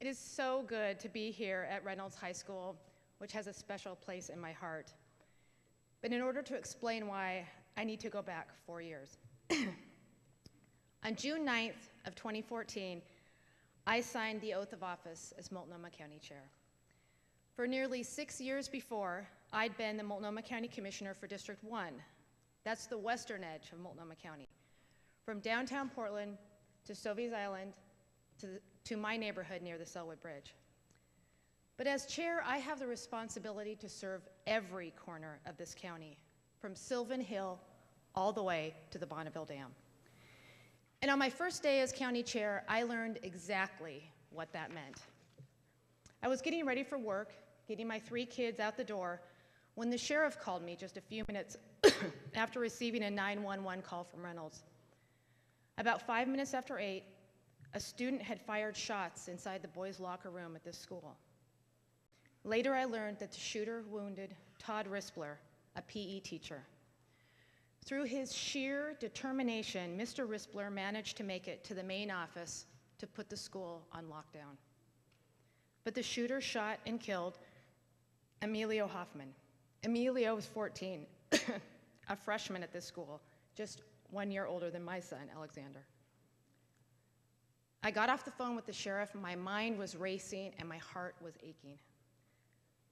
It is so good to be here at Reynolds High School, which has a special place in my heart. But in order to explain why, I need to go back 4 years. On June 9th of 2014, I signed the oath of office as Multnomah County Chair. For nearly 6 years before, I'd been the Multnomah County Commissioner for District 1. That's the western edge of Multnomah County, from downtown Portland to Stovey's Island to my neighborhood near the Selwood Bridge. But as chair, I have the responsibility to serve every corner of this county, from Sylvan Hill all the way to the Bonneville Dam. And on my first day as county chair, I learned exactly what that meant. I was getting ready for work, getting my 3 kids out the door, when the sheriff called me just a few minutes after receiving a 911 call from Reynolds. About 5 minutes after 8, a student had fired shots inside the boys' locker room at this school. Later, I learned that the shooter wounded Todd Rispler, a PE teacher. Through his sheer determination, Mr. Rispler managed to make it to the main office to put the school on lockdown. But the shooter shot and killed Emilio Hoffman. Emilio was 14, a freshman at this school, just 1 year older than my son, Alexander. I got off the phone with the sheriff, my mind was racing and my heart was aching.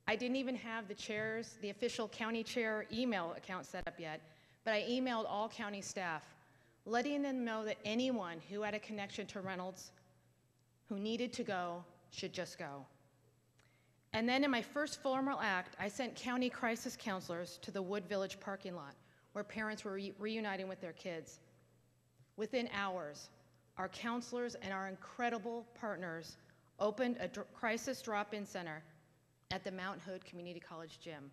I didn't even have the official county chair email account set up yet, but I emailed all county staff, letting them know that anyone who had a connection to Reynolds who needed to go should just go. And then in my first formal act, I sent county crisis counselors to the Wood Village parking lot where parents were reuniting with their kids. Within hours, our counselors and our incredible partners opened a crisis drop-in center at the Mount Hood Community College gym.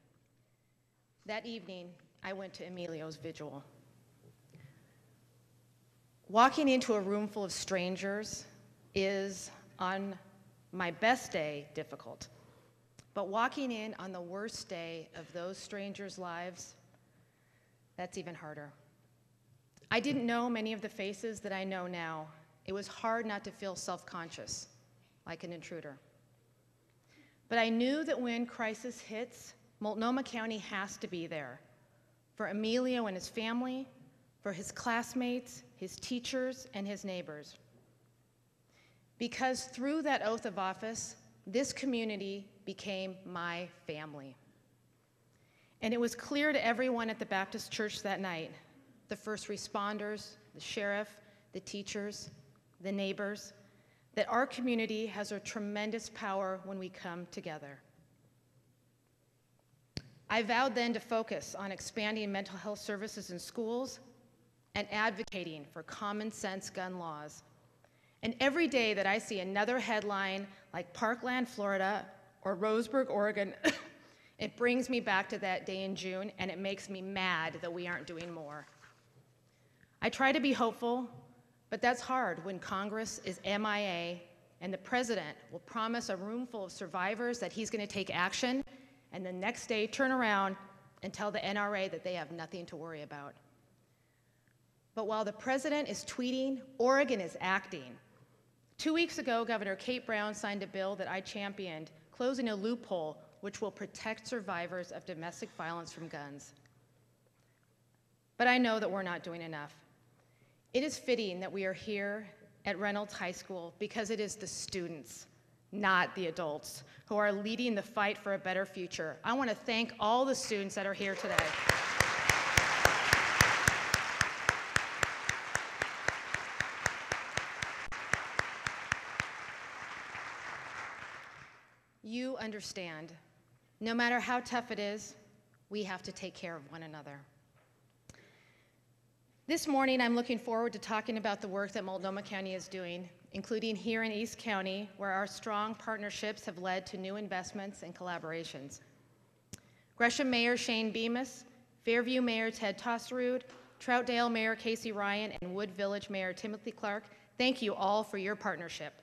That evening, I went to Emilio's vigil. Walking into a room full of strangers is, on my best day, difficult. But walking in on the worst day of those strangers' lives, that's even harder. I didn't know many of the faces that I know now. It was hard not to feel self-conscious, like an intruder. But I knew that when crisis hits, Multnomah County has to be there for Emilio and his family, for his classmates, his teachers, and his neighbors. Because through that oath of office, this community became my family. And it was clear to everyone at the Baptist church that night, the first responders, the sheriff, the teachers, the neighbors, that our community has a tremendous power when we come together. I vowed then to focus on expanding mental health services in schools and advocating for common sense gun laws. And every day that I see another headline like Parkland, Florida, or Roseburg, Oregon, it brings me back to that day in June, and it makes me mad that we aren't doing more. I try to be hopeful, but that's hard when Congress is MIA and the president will promise a room full of survivors that he's going to take action, and the next day turn around and tell the NRA that they have nothing to worry about. But while the president is tweeting, Oregon is acting. 2 weeks ago, Governor Kate Brown signed a bill that I championed, closing a loophole which will protect survivors of domestic violence from guns. But I know that we're not doing enough. It is fitting that we are here at Reynolds High School because it is the students, not the adults, who are leading the fight for a better future. I want to thank all the students that are here today. You understand, no matter how tough it is, we have to take care of one another. This morning, I'm looking forward to talking about the work that Multnomah County is doing, including here in East County, where our strong partnerships have led to new investments and collaborations. Gresham Mayor Shane Bemis, Fairview Mayor Ted Tosserud, Troutdale Mayor Casey Ryan, and Wood Village Mayor Timothy Clark, thank you all for your partnership.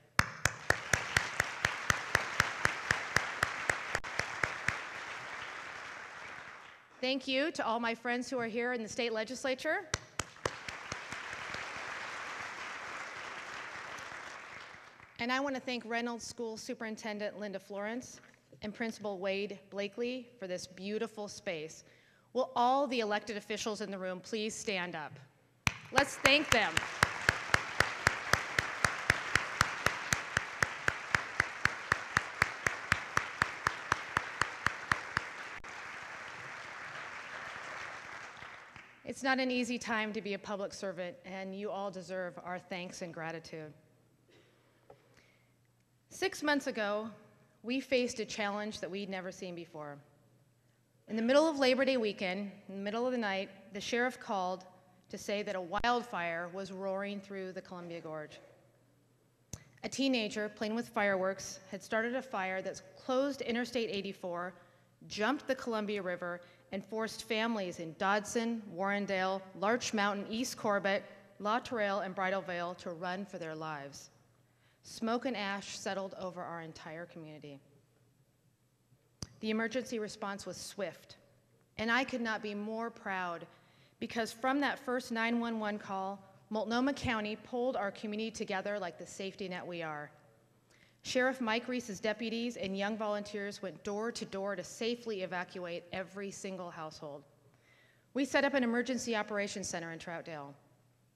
Thank you to all my friends who are here in the state legislature. And I want to thank Reynolds School Superintendent Linda Florence and Principal Wade Blakely for this beautiful space. Will all the elected officials in the room please stand up? Let's thank them. It's not an easy time to be a public servant, and you all deserve our thanks and gratitude. 6 months ago, we faced a challenge that we'd never seen before. In the middle of Labor Day weekend, in the middle of the night, the sheriff called to say that a wildfire was roaring through the Columbia Gorge. A teenager playing with fireworks had started a fire that's closed Interstate 84, jumped the Columbia River, and forced families in Dodson, Warrendale, Larch Mountain, East Corbett, La Tourelle, and Bridal Veil to run for their lives. Smoke and ash settled over our entire community. The emergency response was swift, and I could not be more proud because from that first 911 call, Multnomah County pulled our community together like the safety net we are. Sheriff Mike Reese's deputies and young volunteers went door to door to safely evacuate every single household. We set up an emergency operations center in Troutdale.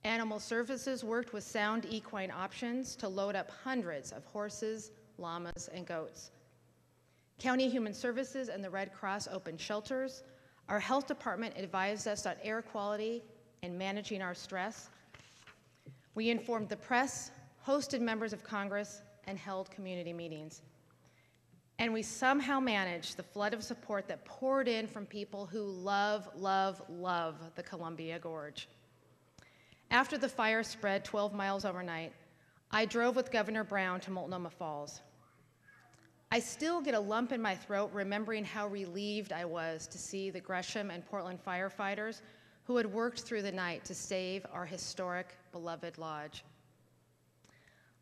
Animal Services worked with sound equine options to load up hundreds of horses, llamas, and goats. County Human Services and the Red Cross opened shelters. Our health department advised us on air quality and managing our stress. We informed the press, hosted members of Congress, and held community meetings. And we somehow managed the flood of support that poured in from people who love, love, love the Columbia Gorge. After the fire spread 12 miles overnight, I drove with Governor Brown to Multnomah Falls. I still get a lump in my throat remembering how relieved I was to see the Gresham and Portland firefighters who had worked through the night to save our historic, beloved lodge.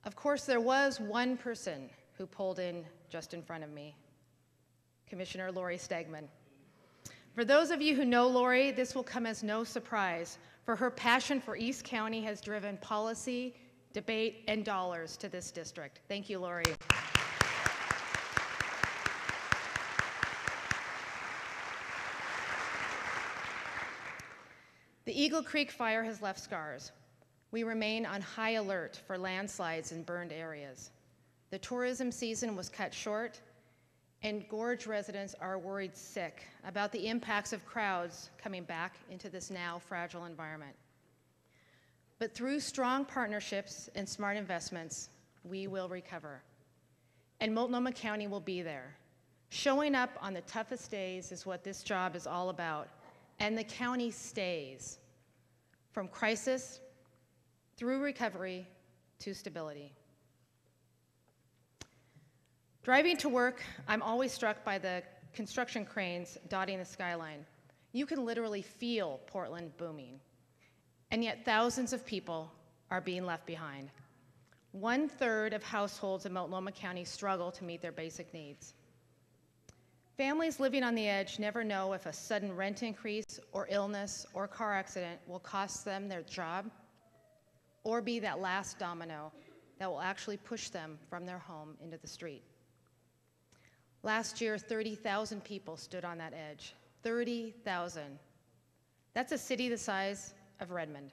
Of course, there was one person who pulled in just in front of me, Commissioner Laurie Stegman. For those of you who know Laurie, this will come as no surprise, for her passion for East County has driven policy, debate, and dollars to this district. Thank you, Laurie. The Eagle Creek fire has left scars. We remain on high alert for landslides in burned areas. The tourism season was cut short, and Gorge residents are worried sick about the impacts of crowds coming back into this now fragile environment. But through strong partnerships and smart investments, we will recover. And Multnomah County will be there. Showing up on the toughest days is what this job is all about, and the county stays from crisis through recovery to stability. Driving to work, I'm always struck by the construction cranes dotting the skyline. You can literally feel Portland booming, and yet thousands of people are being left behind. 1/3 of households in Multnomah County struggle to meet their basic needs. Families living on the edge never know if a sudden rent increase or illness or car accident will cost them their job or be that last domino that will actually push them from their home into the street. Last year, 30,000 people stood on that edge. 30,000. That's a city the size of Redmond.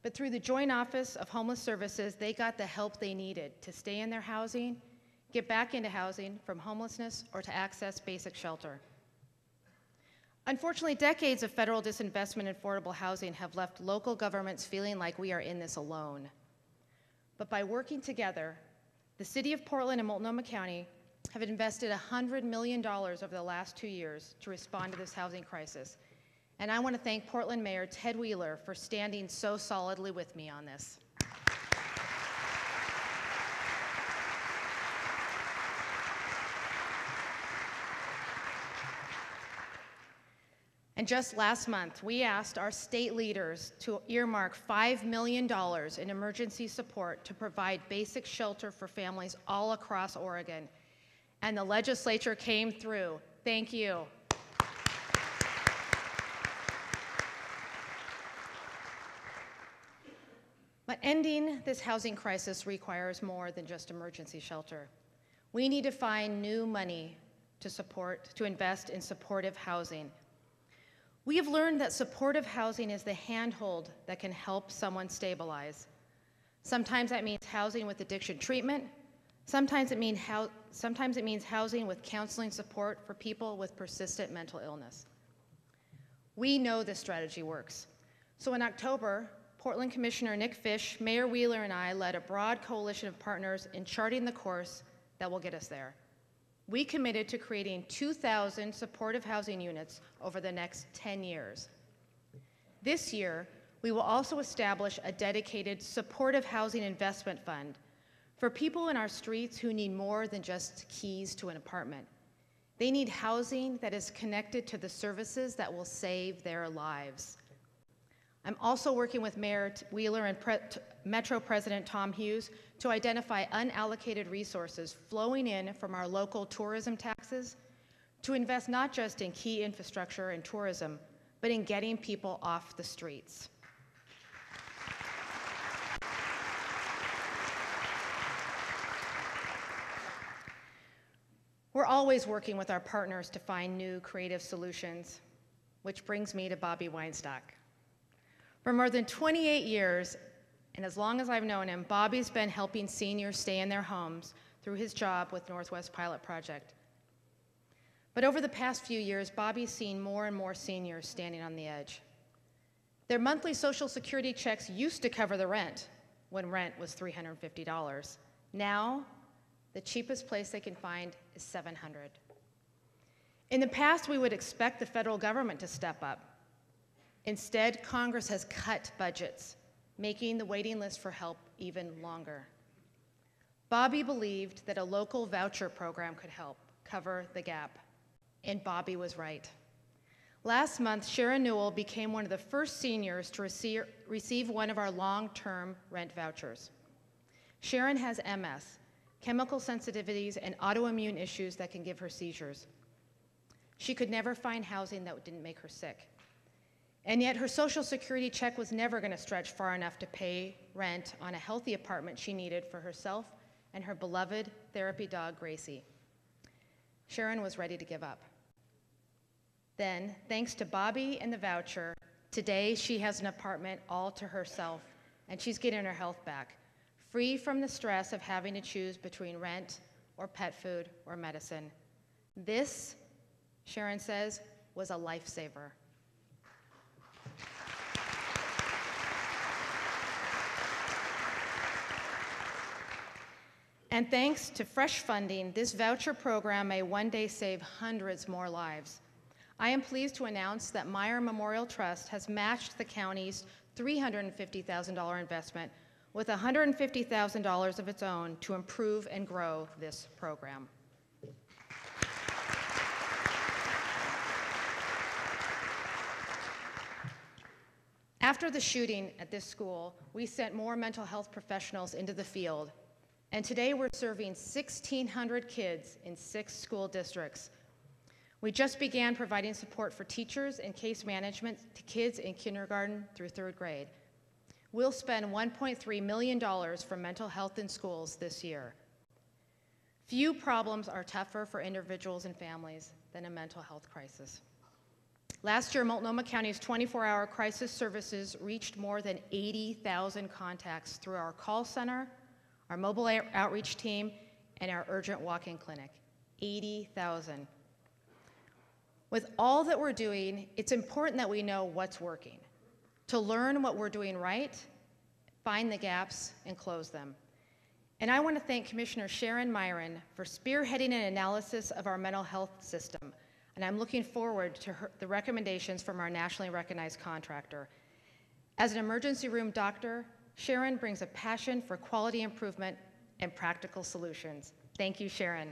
But through the Joint Office of Homeless Services, they got the help they needed to stay in their housing, get back into housing from homelessness, or to access basic shelter. Unfortunately, decades of federal disinvestment in affordable housing have left local governments feeling like we are in this alone. But by working together, the City of Portland and Multnomah County have invested $100 million over the last 2 years to respond to this housing crisis. And I want to thank Portland Mayor Ted Wheeler for standing so solidly with me on this. And just last month, we asked our state leaders to earmark $5 million in emergency support to provide basic shelter for families all across Oregon. And the legislature came through. Thank you. But ending this housing crisis requires more than just emergency shelter. We need to find new money to invest in supportive housing. We have learned that supportive housing is the handhold that can help someone stabilize. Sometimes that means housing with addiction treatment. Sometimes it means housing with counseling support for people with persistent mental illness. We know this strategy works. So in October, Portland Commissioner Nick Fish, Mayor Wheeler, and I led a broad coalition of partners in charting the course that will get us there. We committed to creating 2,000 supportive housing units over the next 10 years. This year, we will also establish a dedicated supportive housing investment fund for people in our streets who need more than just keys to an apartment. They need housing that is connected to the services that will save their lives. I'm also working with Mayor Wheeler and Metro President Tom Hughes to identify unallocated resources flowing in from our local tourism taxes to invest not just in key infrastructure and tourism, but in getting people off the streets. We're always working with our partners to find new creative solutions, which brings me to Bobby Weinstock. For more than 28 years, and as long as I've known him, Bobby's been helping seniors stay in their homes through his job with Northwest Pilot Project. But over the past few years, Bobby's seen more and more seniors standing on the edge. Their monthly Social Security checks used to cover the rent when rent was $350. Now, the cheapest place they can find is $700. In the past, we would expect the federal government to step up. Instead, Congress has cut budgets, making the waiting list for help even longer. Bobby believed that a local voucher program could help cover the gap, and Bobby was right. Last month, Sharon Newell became one of the first seniors to receive one of our long-term rent vouchers. Sharon has MS, chemical sensitivities, and autoimmune issues that can give her seizures. She could never find housing that didn't make her sick. And yet her Social Security check was never going to stretch far enough to pay rent on a healthy apartment she needed for herself and her beloved therapy dog, Gracie. Sharon was ready to give up. Then, thanks to Bobby and the voucher, today she has an apartment all to herself, and she's getting her health back, free from the stress of having to choose between rent or pet food or medicine. This, Sharon says, was a lifesaver. And thanks to fresh funding, this voucher program may one day save hundreds more lives. I am pleased to announce that Meyer Memorial Trust has matched the county's $350,000 investment with $150,000 of its own to improve and grow this program. After the shooting at this school, we sent more mental health professionals into the field. And today we're serving 1,600 kids in 6 school districts. We just began providing support for teachers and case management to kids in kindergarten through 3rd grade. We'll spend $1.3 million for mental health in schools this year. Few problems are tougher for individuals and families than a mental health crisis. Last year, Multnomah County's 24-hour crisis services reached more than 80,000 contacts through our call center, our mobile outreach team, and our urgent walk-in clinic. 80,000. With all that we're doing, it's important that we know what's working, to learn what we're doing right, find the gaps, and close them. And I want to thank Commissioner Sharon Myron for spearheading an analysis of our mental health system, and I'm looking forward to the recommendations from our nationally recognized contractor. As an emergency room doctor, Sharon brings a passion for quality improvement and practical solutions. Thank you, Sharon.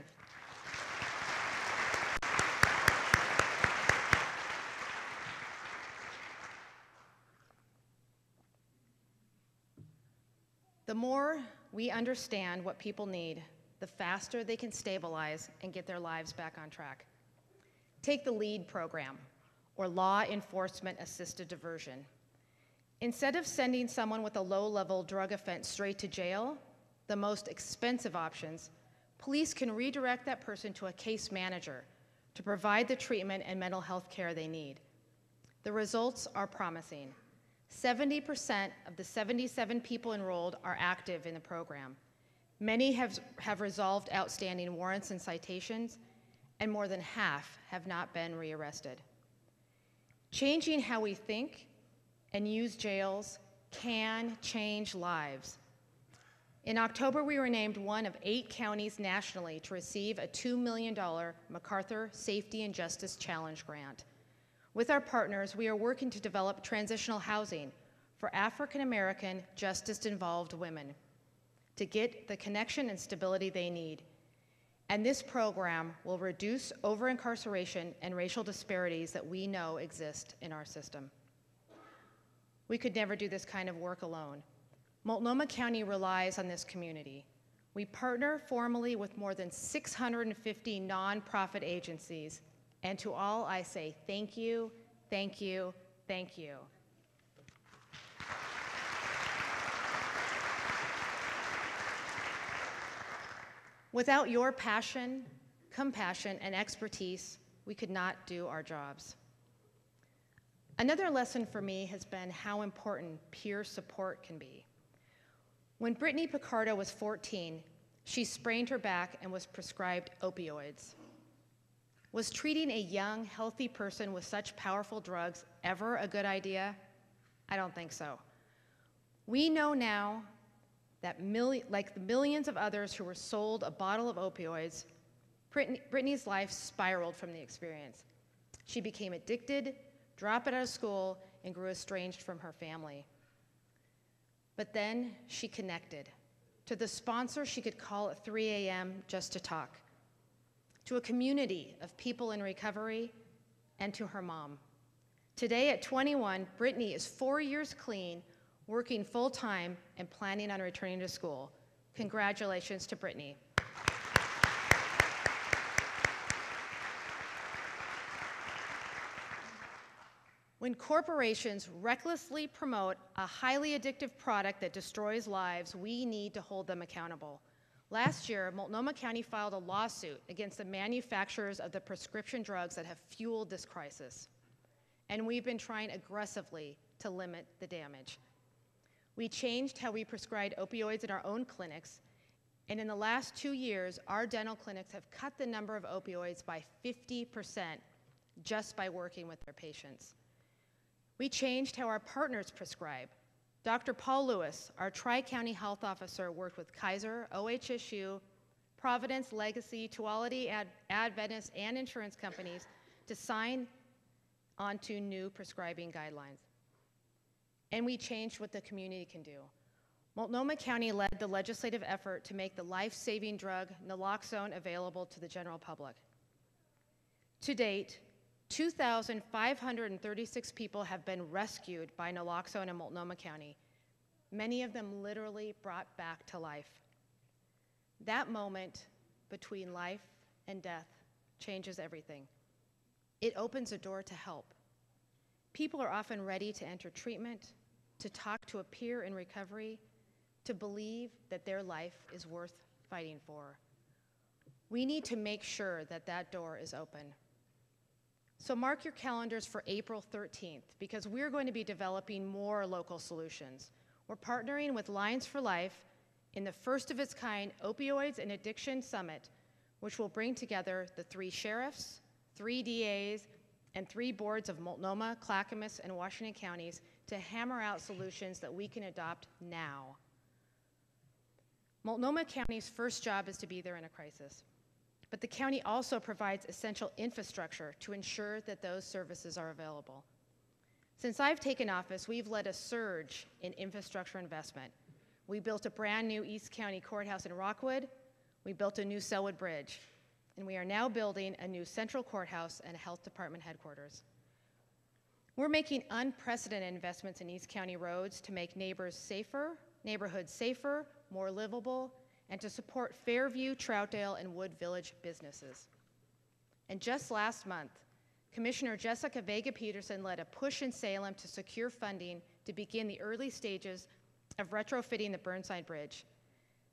The more we understand what people need, the faster they can stabilize and get their lives back on track. Take the LEAD program, or Law Enforcement Assisted Diversion. Instead of sending someone with a low-level drug offense straight to jail, the most expensive options, police can redirect that person to a case manager to provide the treatment and mental health care they need. The results are promising. 70% of the 77 people enrolled are active in the program. Many have resolved outstanding warrants and citations, and more than half have not been rearrested. Changing how we think and use jails can change lives. In October, we were named one of 8 counties nationally to receive a $2 million MacArthur Safety and Justice Challenge grant. With our partners, we are working to develop transitional housing for African American justice-involved women to get the connection and stability they need. And this program will reduce over-incarceration and racial disparities that we know exist in our system. We could never do this kind of work alone. Multnomah County relies on this community. We partner formally with more than 650 nonprofit agencies, and to all I say thank you, thank you, thank you. Without your passion, compassion, and expertise, we could not do our jobs. Another lesson for me has been how important peer support can be. When Brittany Picardo was 14, she sprained her back and was prescribed opioids. Was treating a young, healthy person with such powerful drugs ever a good idea? I don't think so. We know now that like the millions of others who were sold a bottle of opioids, Brittany's life spiraled from the experience. She became addicted, dropped out of school, and grew estranged from her family. But then she connected to the sponsor she could call at 3 a.m. just to talk, to a community of people in recovery, and to her mom. Today at 21, Brittany is 4 years clean, working full-time, and planning on returning to school. Congratulations to Brittany. When corporations recklessly promote a highly addictive product that destroys lives, we need to hold them accountable. Last year, Multnomah County filed a lawsuit against the manufacturers of the prescription drugs that have fueled this crisis. And we've been trying aggressively to limit the damage. We changed how we prescribed opioids in our own clinics, and in the last 2 years, our dental clinics have cut the number of opioids by 50% just by working with their patients. We changed how our partners prescribe. Dr. Paul Lewis, our Tri-County Health Officer, worked with Kaiser, OHSU, Providence, Legacy, Tuality, Adventist, and insurance companies to sign onto new prescribing guidelines. And we changed what the community can do. Multnomah County led the legislative effort to make the life-saving drug naloxone available to the general public. To date, 2,536 people have been rescued by naloxone in Multnomah County, many of them literally brought back to life. That moment between life and death changes everything. It opens a door to help. People are often ready to enter treatment, to talk to a peer in recovery, to believe that their life is worth fighting for. We need to make sure that that door is open. So mark your calendars for April 13th, because we're going to be developing more local solutions. We're partnering with Lions for Life in the first of its kind Opioids and Addiction Summit, which will bring together the 3 sheriffs, 3 DAs, and 3 boards of Multnomah, Clackamas, and Washington counties to hammer out solutions that we can adopt now. Multnomah County's first job is to be there in a crisis. But the county also provides essential infrastructure to ensure that those services are available. Since I've taken office, we've led a surge in infrastructure investment. We built a brand new East County courthouse in Rockwood. We built a new Selwood Bridge. And we are now building a new central courthouse and a health department headquarters. We're making unprecedented investments in East County roads to make neighborhoods safer, more livable, and to support Fairview, Troutdale, and Wood Village businesses. And just last month, Commissioner Jessica Vega Peterson led a push in Salem to secure funding to begin the early stages of retrofitting the Burnside Bridge.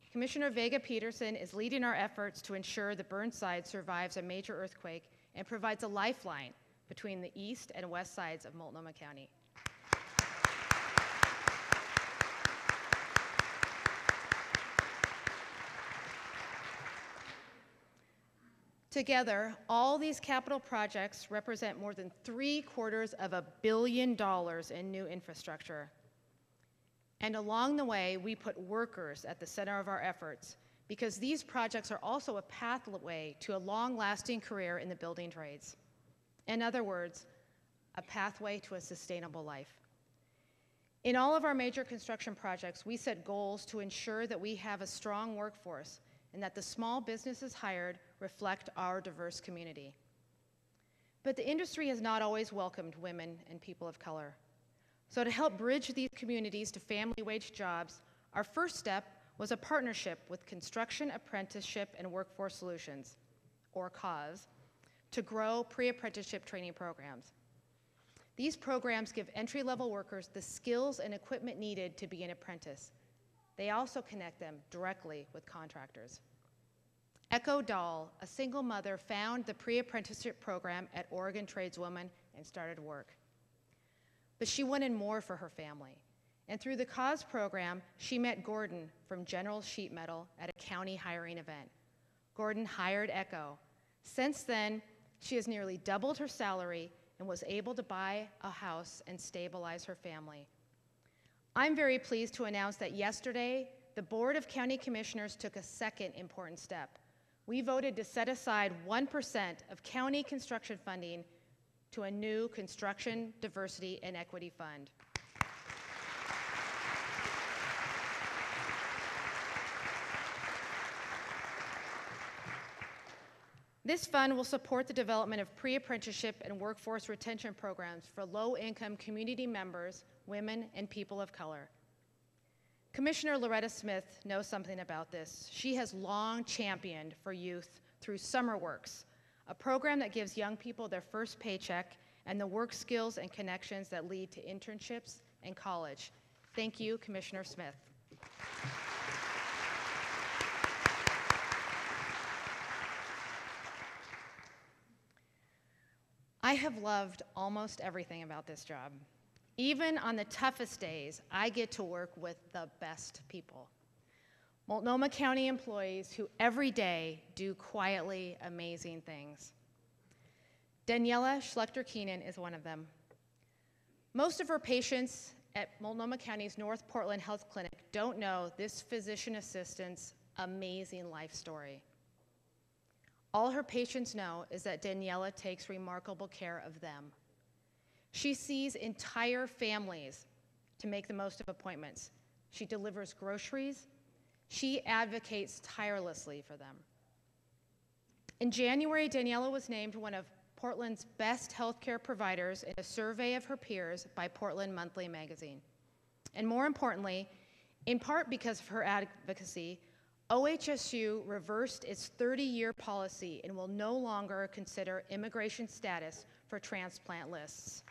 Commissioner Vega Peterson is leading our efforts to ensure the Burnside survives a major earthquake and provides a lifeline between the east and west sides of Multnomah County. Together, all these capital projects represent more than $750 million in new infrastructure. And along the way, we put workers at the center of our efforts because these projects are also a pathway to a long-lasting career in the building trades. In other words, a pathway to a sustainable life. In all of our major construction projects, we set goals to ensure that we have a strong workforce and that the small businesses hired reflect our diverse community. But the industry has not always welcomed women and people of color. So to help bridge these communities to family wage jobs, our first step was a partnership with Construction Apprenticeship and Workforce Solutions, or CAWS, to grow pre-apprenticeship training programs. These programs give entry-level workers the skills and equipment needed to be an apprentice. They also connect them directly with contractors. Echo Dahl, a single mother, found the pre-apprenticeship program at Oregon Tradeswoman and started work. But she wanted more for her family. And through the CAWS program, she met Gordon from General Sheet Metal at a county hiring event. Gordon hired Echo. Since then, she has nearly doubled her salary and was able to buy a house and stabilize her family. I'm very pleased to announce that yesterday, the Board of County Commissioners took a second important step. We voted to set aside 1% of county construction funding to a new Construction, Diversity, and Equity Fund. This fund will support the development of pre-apprenticeship and workforce retention programs for low-income community members, women, and people of color. Commissioner Loretta Smith knows something about this. She has long championed for youth through Summer Works, a program that gives young people their first paycheck and the work skills and connections that lead to internships and college. Thank you, Commissioner Smith. I have loved almost everything about this job. Even on the toughest days, I get to work with the best people. Multnomah County employees who every day do quietly amazing things. Daniela Schlechter-Keenan is one of them. Most of her patients at Multnomah County's North Portland Health Clinic don't know this physician assistant's amazing life story. All her patients know is that Daniela takes remarkable care of them. She sees entire families to make the most of appointments. She delivers groceries. She advocates tirelessly for them. In January, Daniela was named one of Portland's best healthcare providers in a survey of her peers by Portland Monthly magazine. And more importantly, in part because of her advocacy, OHSU reversed its 30-year policy and will no longer consider immigration status for transplant lists.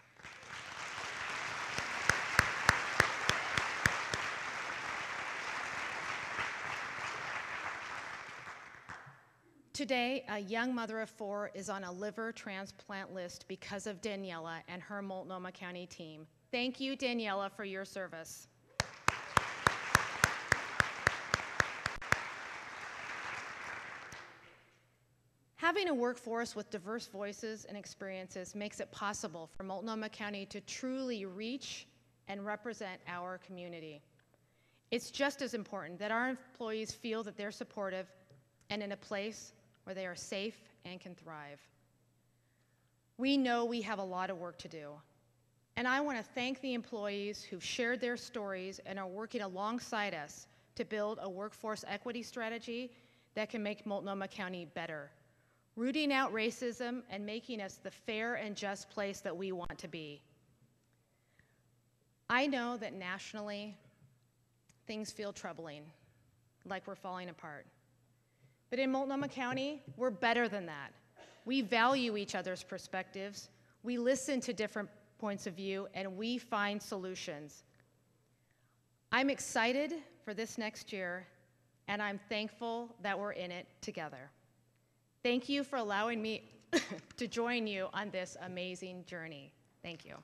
Today, a young mother of 4 is on a liver transplant list because of Daniela and her Multnomah County team. Thank you, Daniela, for your service. Having a workforce with diverse voices and experiences makes it possible for Multnomah County to truly reach and represent our community. It's just as important that our employees feel that they're supportive and in a place where they are safe and can thrive. We know we have a lot of work to do, and I want to thank the employees who've shared their stories and are working alongside us to build a workforce equity strategy that can make Multnomah County better, rooting out racism and making us the fair and just place that we want to be. I know that nationally, things feel troubling, like we're falling apart. But in Multnomah County, we're better than that. We value each other's perspectives, we listen to different points of view, and we find solutions. I'm excited for this next year, and I'm thankful that we're in it together. Thank you for allowing me to join you on this amazing journey. Thank you.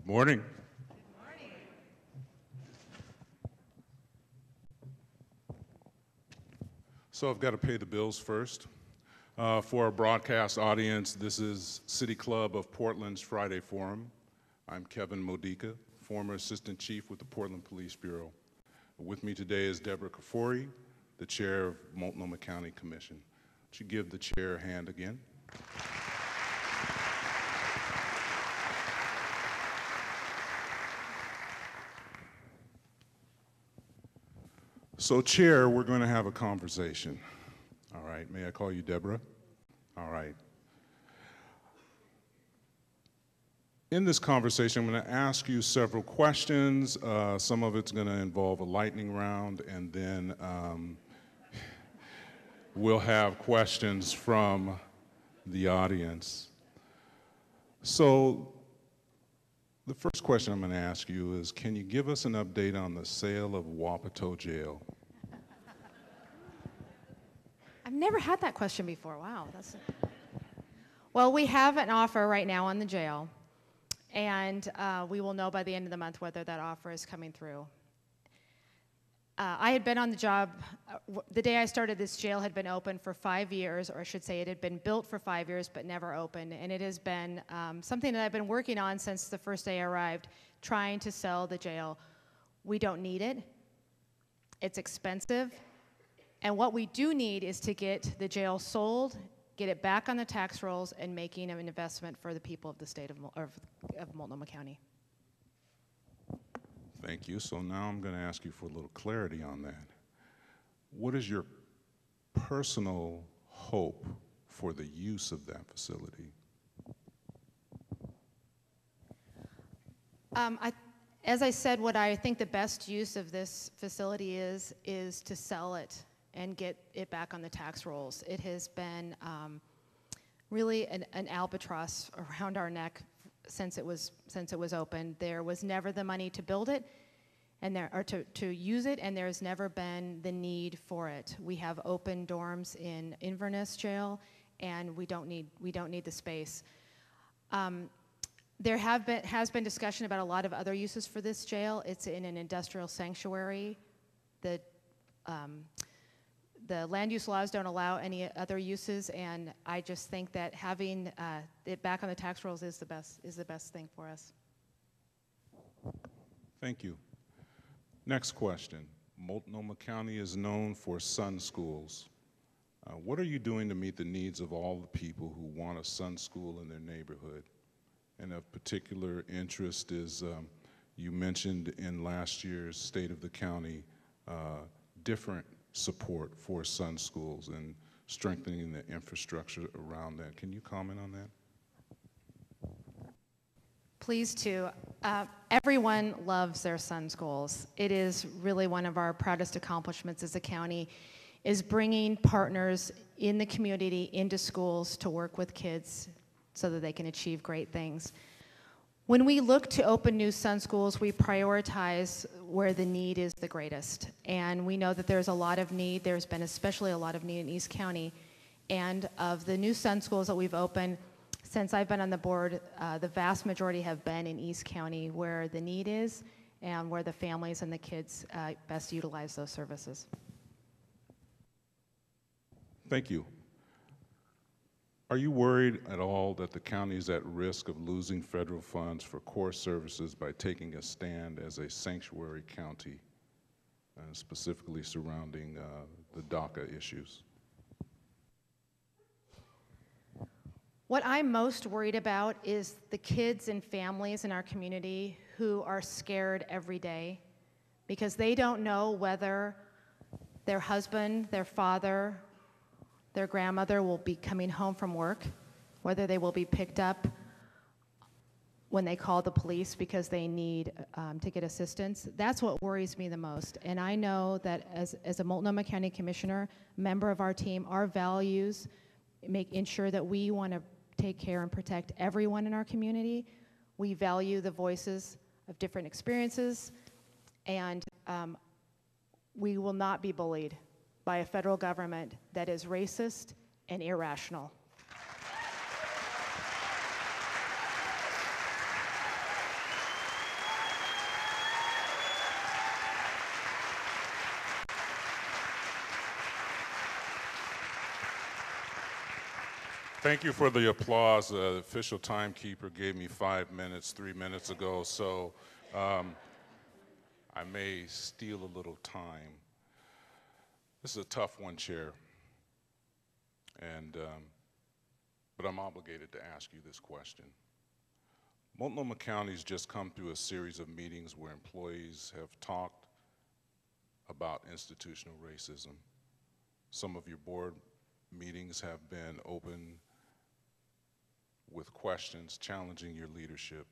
Morning. Good morning. So I've got to pay the bills first. For our broadcast audience, this is City Club of Portland's Friday Forum. I'm Kevin Modica, former Assistant Chief with the Portland Police Bureau. With me today is Debrah Kafoury, the Chair of Multnomah County Commission. Would you give the chair a hand again? So, Chair, we're going to have a conversation. All right, may I call you Debrah? All right. In this conversation, I'm going to ask you several questions. Some of it's going to involve a lightning round, and then we'll have questions from the audience. So, the first question I'm going to ask you is, can you give us an update on the sale of Wapato Jail? I've never had that question before. Wow. Well, we have an offer right now on the jail, and we will know by the end of the month whether that offer is coming through. I had been on the job, the day I started, this jail had been open for 5 years, or I should say it had been built for 5 years but never opened, and it has been something that I've been working on since the first day I arrived, trying to sell the jail. We don't need it. It's expensive. And what we do need is to get the jail sold, get it back on the tax rolls, and making an investment for the people of the state of Multnomah County. Thank you. So now I'm going to ask you for a little clarity on that. What is your personal hope for the use of that facility? As I said, what I think the best use of this facility is to sell it and get it back on the tax rolls. It has been really an albatross around our neck since it was opened. There was never the money to build it, or to use it, and there's never been the need for it. We have open dorms in Inverness Jail, and we don't need the space. There has been discussion about a lot of other uses for this jail. It's in an industrial sanctuary. The land use laws don't allow any other uses, and I just think that having it back on the tax rolls is the best thing for us. Thank you. Next question. Multnomah County is known for Sun Schools. What are you doing to meet the needs of all the people who want a Sun School in their neighborhood? And of particular interest is, you mentioned in last year's State of the County, different support for Sun Schools and strengthening the infrastructure around that. Can you comment on that? Pleased to. Everyone loves their Sun Schools. It is really one of our proudest accomplishments as a county, is bringing partners in the community into schools to work with kids so that they can achieve great things. When we look to open new Sun Schools, we prioritize where the need is the greatest. And we know that there's a lot of need. There's been especially a lot of need in East County. And of the new Sun Schools that we've opened, since I've been on the board, the vast majority have been in East County where the need is and where the families and the kids best utilize those services. Thank you. Are you worried at all that the county is at risk of losing federal funds for core services by taking a stand as a sanctuary county, specifically surrounding the DACA issues? What I'm most worried about is the kids and families in our community who are scared every day because they don't know whether their husband, their father, their grandmother will be coming home from work, whether they will be picked up when they call the police because they need to get assistance. That's what worries me the most. And I know that as a Multnomah County Commissioner, member of our team, our values ensure that we want to take care and protect everyone in our community. We value the voices of different experiences, and we will not be bullied by a federal government that is racist and irrational. Thank you for the applause. The official timekeeper gave me 5 minutes 3 minutes ago, so I may steal a little time. This is a tough one, Chair, but I'm obligated to ask you this question. Multnomah County's just come through a series of meetings where employees have talked about institutional racism. Some of your board meetings have been open with questions challenging your leadership.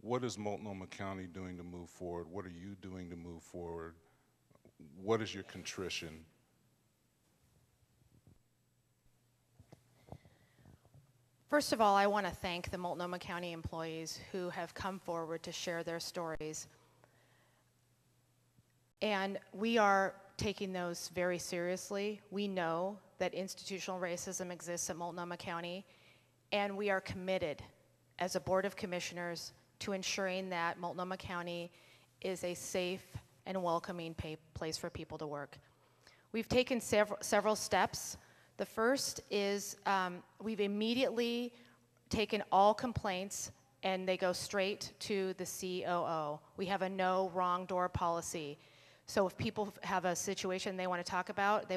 What is Multnomah County doing to move forward? What are you doing to move forward? What is your contrition? First of all, I want to thank the Multnomah County employees who have come forward to share their stories. And we are taking those very seriously. We know that institutional racism exists at Multnomah County, and we are committed as a Board of Commissioners to ensuring that Multnomah County is a safe and welcoming place for people to work. We've taken several steps. The first is we've immediately taken all complaints and they go straight to the COO. We have a no wrong door policy. So if people have a situation they want to talk about,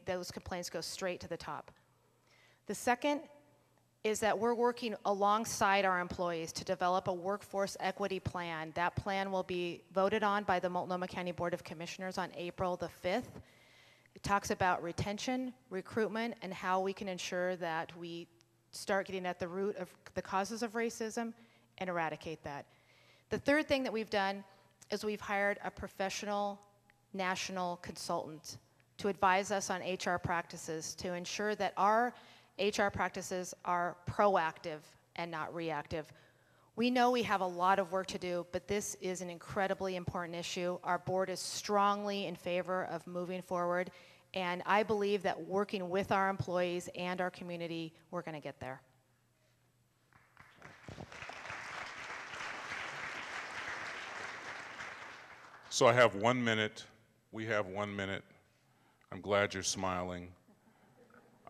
those complaints go straight to the top. The second is that we're working alongside our employees to develop a workforce equity plan. That plan will be voted on by the Multnomah County Board of Commissioners on April the 5th. It talks about retention, recruitment, and how we can ensure that we start getting at the root of the causes of racism and eradicate that. The third thing that we've done is we've hired a professional national consultant to advise us on HR practices to ensure that our HR practices are proactive and not reactive. We know we have a lot of work to do, but this is an incredibly important issue. Our board is strongly in favor of moving forward, and I believe that working with our employees and our community, we're going to get there. So I have 1 minute. We have 1 minute. I'm glad you're smiling.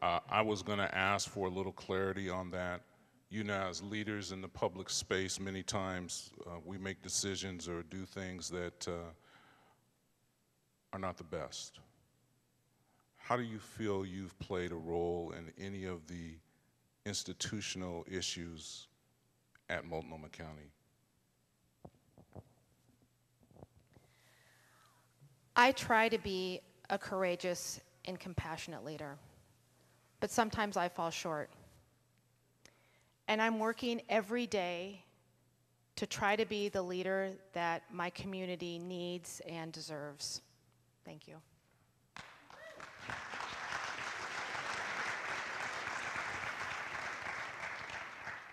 I was going to ask for a little clarity on that. You know, as leaders in the public space, many times we make decisions or do things that are not the best. How do you feel you've played a role in any of the institutional issues at Multnomah County? I try to be a courageous and compassionate leader, but sometimes I fall short. And I'm working every day to try to be the leader that my community needs and deserves. Thank you.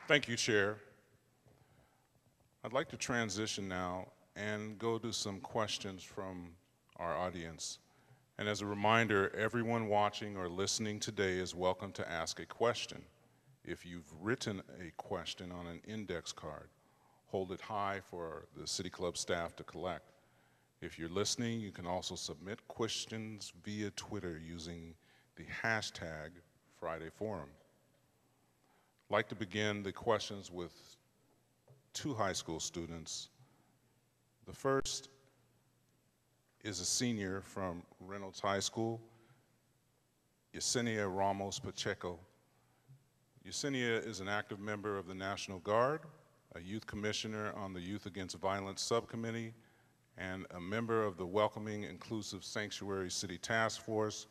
Thank you, Chair. I'd like to transition now and go to some questions from our audience. And as a reminder, everyone watching or listening today is welcome to ask a question. If you've written a question on an index card, hold it high for the City Club staff to collect. If you're listening, you can also submit questions via Twitter using the hashtag FridayForum. I'd like to begin the questions with two high school students. The first is a senior from Reynolds High School, Yesenia Ramos Pacheco. Yesenia is an active member of the National Guard, a youth commissioner on the Youth Against Violence Subcommittee, and a member of the Welcoming Inclusive Sanctuary City Task Force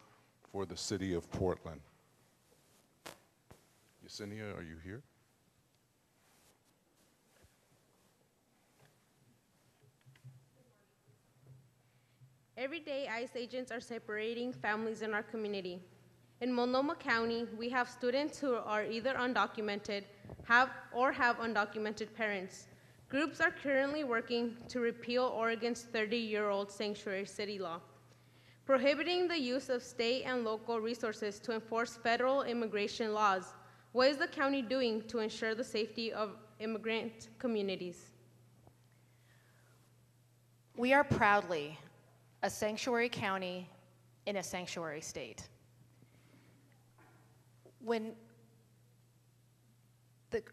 for the City of Portland. Yesenia, are you here? Every day, ICE agents are separating families in our community. In Multnomah County, we have students who are either undocumented, have undocumented parents. Groups are currently working to repeal Oregon's 30-year-old sanctuary city law, prohibiting the use of state and local resources to enforce federal immigration laws. What is the county doing to ensure the safety of immigrant communities? We are proudly a sanctuary county in a sanctuary state. When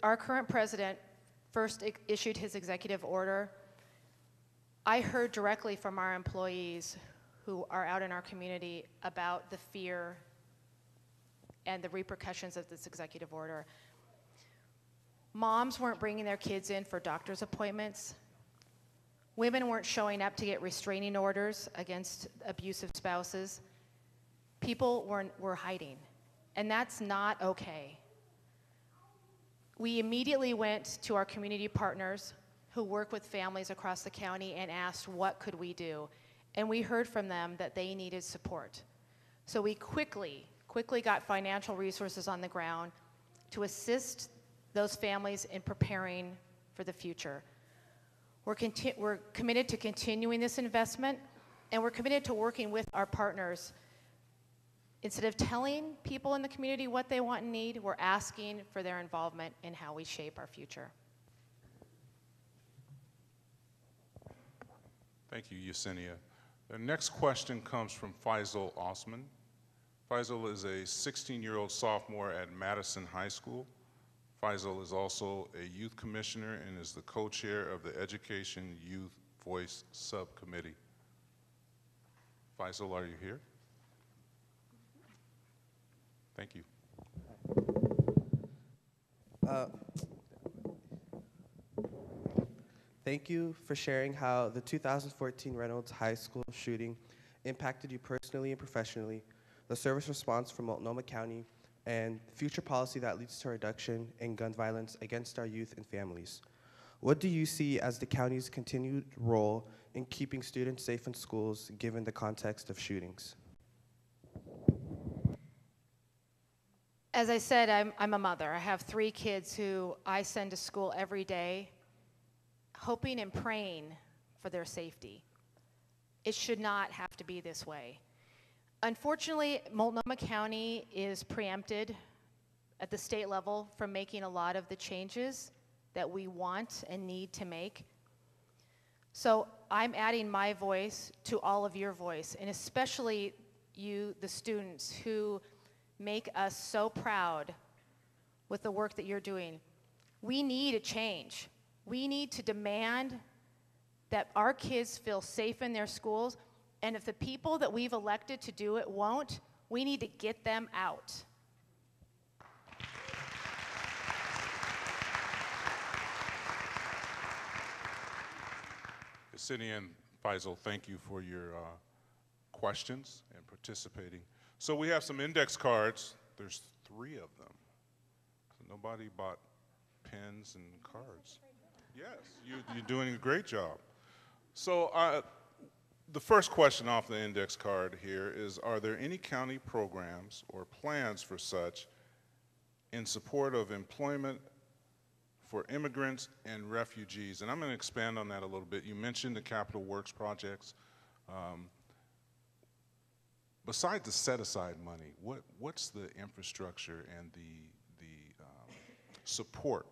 our current president first issued his executive order, I heard directly from our employees who are out in our community about the fear and the repercussions of this executive order. Moms weren't bringing their kids in for doctor's appointments. Women weren't showing up to get restraining orders against abusive spouses. People were hiding, and that's not okay. We immediately went to our community partners who work with families across the county and asked, what could we do? And we heard from them that they needed support. So we quickly got financial resources on the ground to assist those families in preparing for the future. We're committed to continuing this investment, and we're committed to working with our partners. Instead of telling people in the community what they want and need, we're asking for their involvement in how we shape our future. Thank you, Yesenia. The next question comes from Faisal Osman. Faisal is a 16-year-old sophomore at Madison High School. Faisal is also a youth commissioner and is the co-chair of the Education Youth Voice Subcommittee. Faisal, are you here? Thank you. Thank you for sharing how the 2014 Reynolds High School shooting impacted you personally and professionally, the service response for Multnomah County, and future policy that leads to a reduction in gun violence against our youth and families. What do you see as the county's continued role in keeping students safe in schools given the context of shootings? As I said, I'm a mother. I have 3 kids who I send to school every day, hoping and praying for their safety. It should not have to be this way. Unfortunately, Multnomah County is preempted at the state level from making a lot of the changes that we want and need to make. So I'm adding my voice to all of your voice, and especially you, the students, who make us so proud with the work that you're doing. We need a change. We need to demand that our kids feel safe in their schools, and if the people that we've elected to do it won't, we need to get them out. Yesenia and Faisal, thank you for your questions and participating. So we have some index cards. There's 3 of them. So nobody bought pens and cards. Yes, you're doing a great job. So the first question off the index card here is, are there any county programs or plans for such in support of employment for immigrants and refugees? And I'm going to expand on that a little bit. You mentioned the Capital Works projects. Besides the set-aside money, what's the infrastructure and the support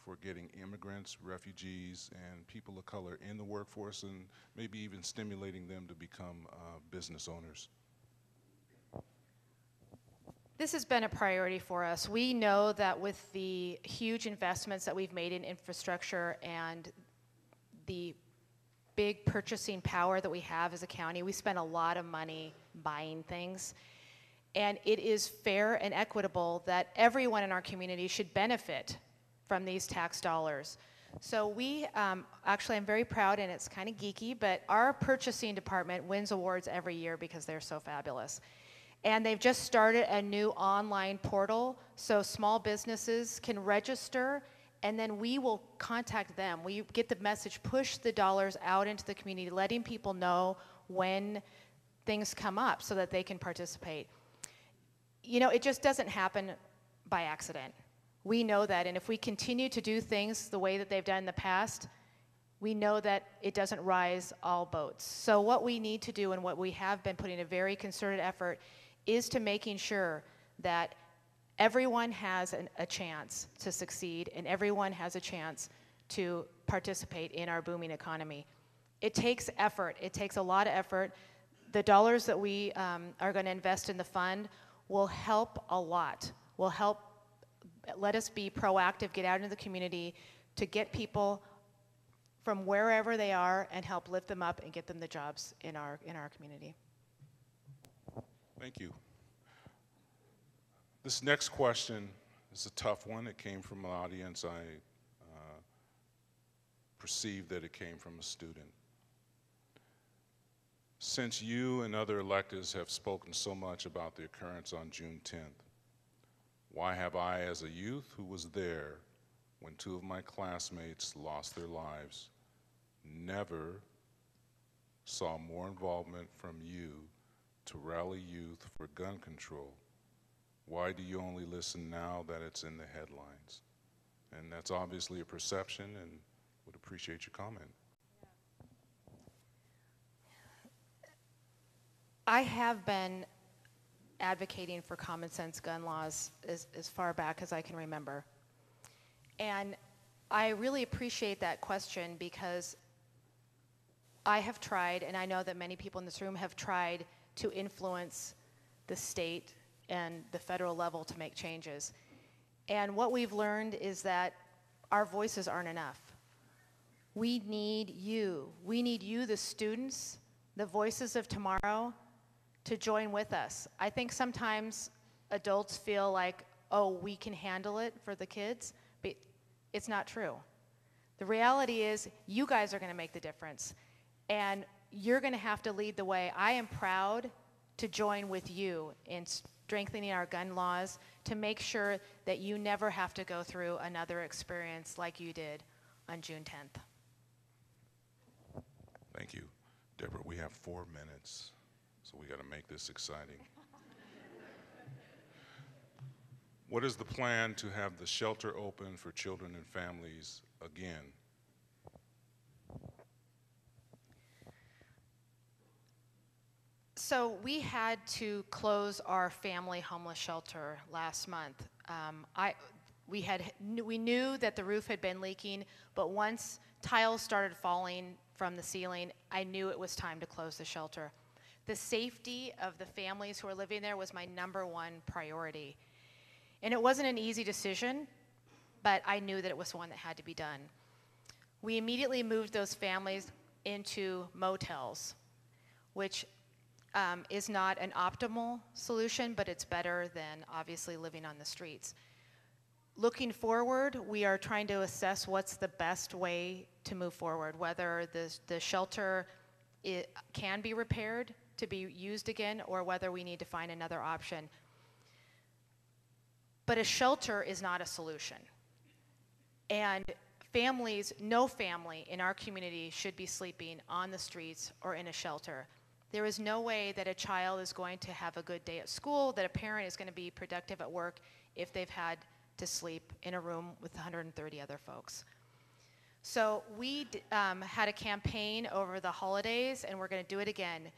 for getting immigrants, refugees, and people of color in the workforce, and maybe even stimulating them to become business owners? This has been a priority for us. We know that with the huge investments that we've made in infrastructure and the big purchasing power that we have as a county, we spend a lot of money buying things. And it is fair and equitable that everyone in our community should benefit from these tax dollars. So we, actually I'm very proud, and it's kind of geeky, but our purchasing department wins awards every year because they're so fabulous. And they've just started a new online portal so small businesses can register, and then we will contact them. We get the message, push the dollars out into the community, letting people know when things come up so that they can participate. You know, it just doesn't happen by accident. We know that, and if we continue to do things the way that they've done in the past, we know that it doesn't rise all boats. So what we need to do, and what we have been putting a very concerted effort, is to making sure that everyone has a chance to succeed, and everyone has a chance to participate in our booming economy. It takes effort. It takes a lot of effort. The dollars that we are going to invest in the fund will help a lot, will help let us be proactive, get out into the community to get people from wherever they are and help lift them up and get them the jobs in our community. Thank you. This next question is a tough one. It came from an audience. I perceived that it came from a student. Since you and other electeds have spoken so much about the occurrence on June 10th, why have I, as a youth who was there when two of my classmates lost their lives, never saw more involvement from you to rally youth for gun control? Why do you only listen now that it's in the headlines? And that's obviously a perception, and would appreciate your comment. I have been advocating for common sense gun laws as far back as I can remember. And I really appreciate that question, because I have tried, and I know that many people in this room have tried, to influence the state and the federal level to make changes. And what we've learned is that our voices aren't enough. We need you. We need you, the students, the voices of tomorrow, to join with us. I think sometimes adults feel like, oh, we can handle it for the kids, but it's not true. The reality is you guys are going to make the difference, and you're going to have to lead the way. I am proud to join with you in strengthening our gun laws to make sure that you never have to go through another experience like you did on June 10th. Thank you. Deborah, we have 4 minutes, so we got to make this exciting. What is the plan to have the shelter open for children and families again? So we had to close our family homeless shelter last month. We knew that the roof had been leaking, but once tiles started falling from the ceiling, I knew it was time to close the shelter. The safety of the families who are living there was my #1 priority. And it wasn't an easy decision, but I knew that it was one that had to be done. We immediately moved those families into motels, which is not an optimal solution, but it's better than obviously living on the streets. Looking forward, we are trying to assess what's the best way to move forward, whether the shelter can be repaired to be used again, or whether we need to find another option. But a shelter is not a solution. And families, no family in our community should be sleeping on the streets or in a shelter. There is no way that a child is going to have a good day at school, that a parent is going to be productive at work if they've had to sleep in a room with 130 other folks. So we had a campaign over the holidays, and we're going to do it again,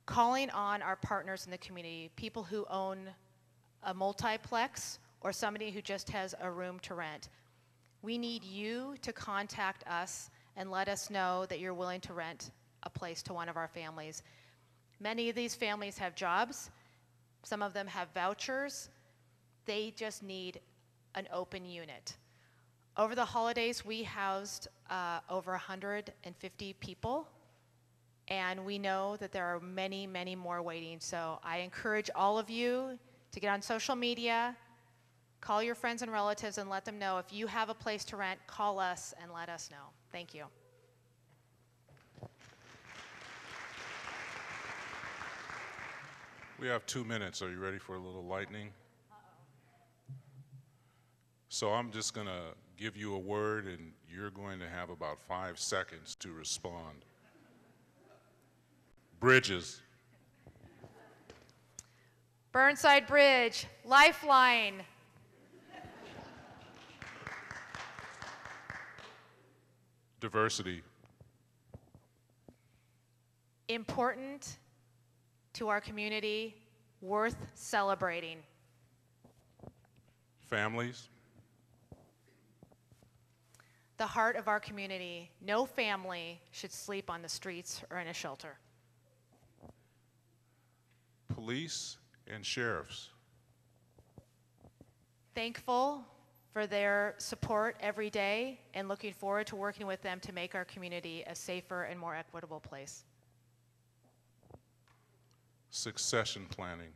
calling on our partners in the community, people who own a multiplex or somebody who just has a room to rent. We need you to contact us and let us know that you're willing to rent a place to one of our families. Many of these families have jobs. Some of them have vouchers. They just need an open unit. Over the holidays, we housed over 150 people, and we know that there are many, many more waiting. So I encourage all of you to get on social media, Call your friends and relatives and let them know. If you have a place to rent, call us and let us know. Thank you. We have 2 minutes. Are you ready for a little lightning? So I'm just going to give you a word, and you're going to have about 5 seconds to respond. Bridges. Burnside Bridge, Lifeline. Diversity. Important to our community, worth celebrating. Families. The heart of our community. No family should sleep on the streets or in a shelter. Police and sheriffs. Thankful for their support every day and looking forward to working with them to make our community a safer and more equitable place. Succession planning.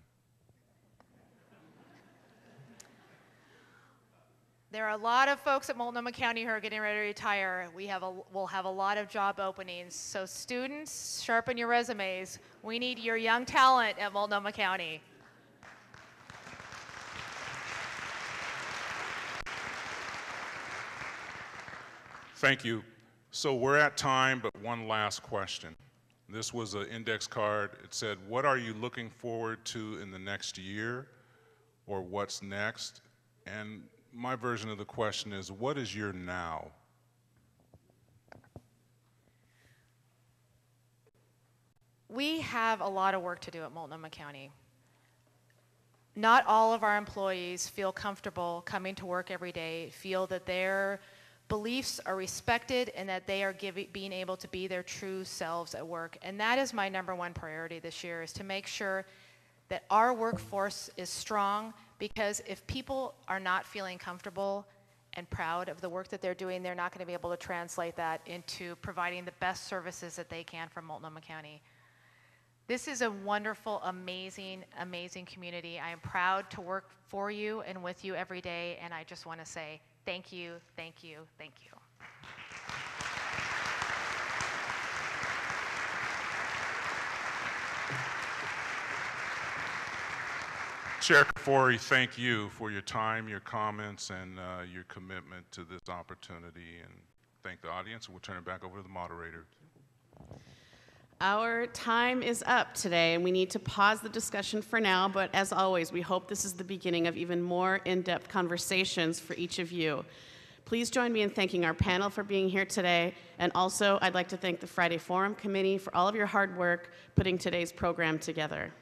There are a lot of folks at Multnomah County who are getting ready to retire. We'll have a lot of job openings. So students, sharpen your resumes. We need your young talent at Multnomah County. Thank you. So we're at time, but one last question. This was an index card. It said, what are you looking forward to in the next year, or what's next? And my version of the question is, what is your now? We have a lot of work to do at Multnomah County. Not all of our employees feel comfortable coming to work every day, feel that their beliefs are respected and that they are being able to be their true selves at work. And that is my #1 priority this year, is to make sure that our workforce is strong, because if people are not feeling comfortable and proud of the work that they're doing, they're not going to be able to translate that into providing the best services that they can for Multnomah County. This is a wonderful, amazing, amazing community. I am proud to work for you and with you every day, and I just want to say thank you, thank you, thank you. Chair Kafoury, thank you for your time, your comments, and your commitment to this opportunity. And thank the audience. We'll turn it back over to the moderator. Our time is up today, and we need to pause the discussion for now, but as always, we hope this is the beginning of even more in-depth conversations for each of you. Please join me in thanking our panel for being here today, and also I'd like to thank the Friday Forum Committee for all of your hard work putting today's program together.